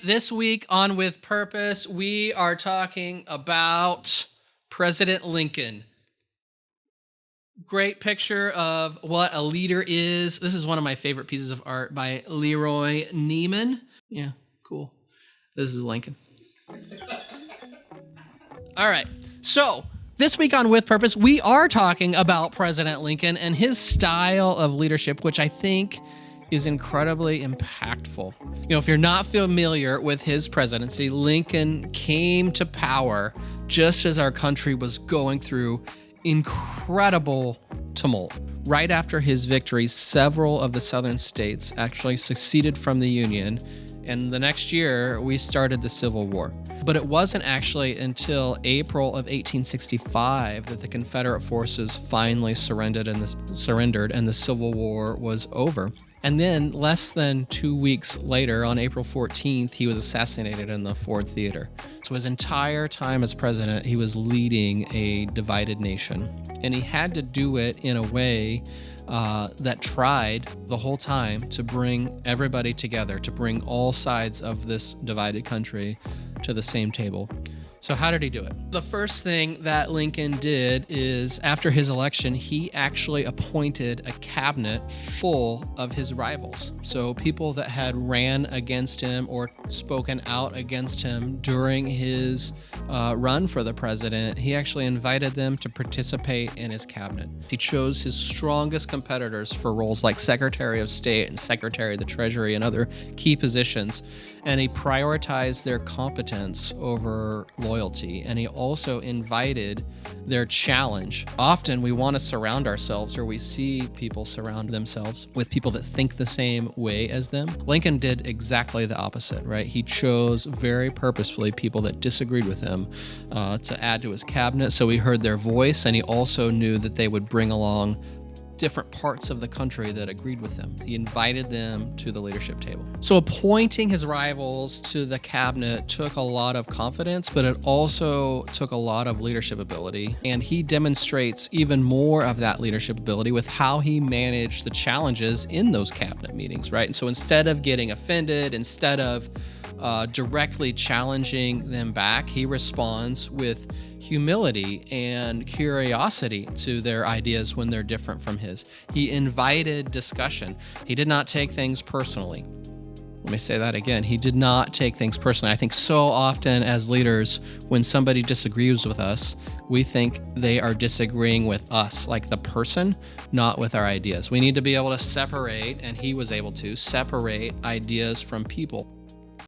This week on With Purpose, we are talking about President Lincoln. Great picture of what a leader is. This is one of my favorite pieces of art by Leroy Neiman. Yeah, cool. This is Lincoln. All right, so this week on With Purpose, we are talking about President Lincoln and his style of leadership, which I think is incredibly impactful. You know, if you're not familiar with his presidency, Lincoln came to power just as our country was going through incredible tumult. Right after his victory, several of the southern states actually seceded from the Union, and the next year we started the Civil War. But it wasn't actually until April of 1865 that the Confederate forces finally surrendered and the Civil War was over. And then less than 2 weeks later, on April 14th, he was assassinated in the Ford Theater. So his entire time as president, he was leading a divided nation. And he had to do it in a way that tried the whole time to bring everybody together, to bring all sides of this divided country to the same table. So how did he do it? The first thing that Lincoln did is, after his election, he actually appointed a cabinet full of his rivals. So people that had ran against him or spoken out against him during his run for the president, he actually invited them to participate in his cabinet. He chose his strongest competitors for roles like Secretary of State and Secretary of the Treasury and other key positions, and he prioritized their competence over loyalty, and he also invited their challenge. Often we want to surround ourselves, or we see people surround themselves with people that think the same way as them. Lincoln did exactly the opposite, right? He chose very purposefully people that disagreed with him to add to his cabinet, so he heard their voice, and he also knew that they would bring along different parts of the country that agreed with him. He invited them to the leadership table. So appointing his rivals to the cabinet took a lot of confidence, but it also took a lot of leadership ability. And he demonstrates even more of that leadership ability with how he managed the challenges in those cabinet meetings, right? And so instead of getting offended, instead of directly challenging them back, he responds with humility and curiosity to their ideas when they're different from his. He invited discussion. He did not take things personally. Let me say that again. He did not take things personally. I think so often as leaders, when somebody disagrees with us, we think they are disagreeing with us, like the person, not with our ideas. We need to be able to separate, and he was able to separate ideas from people.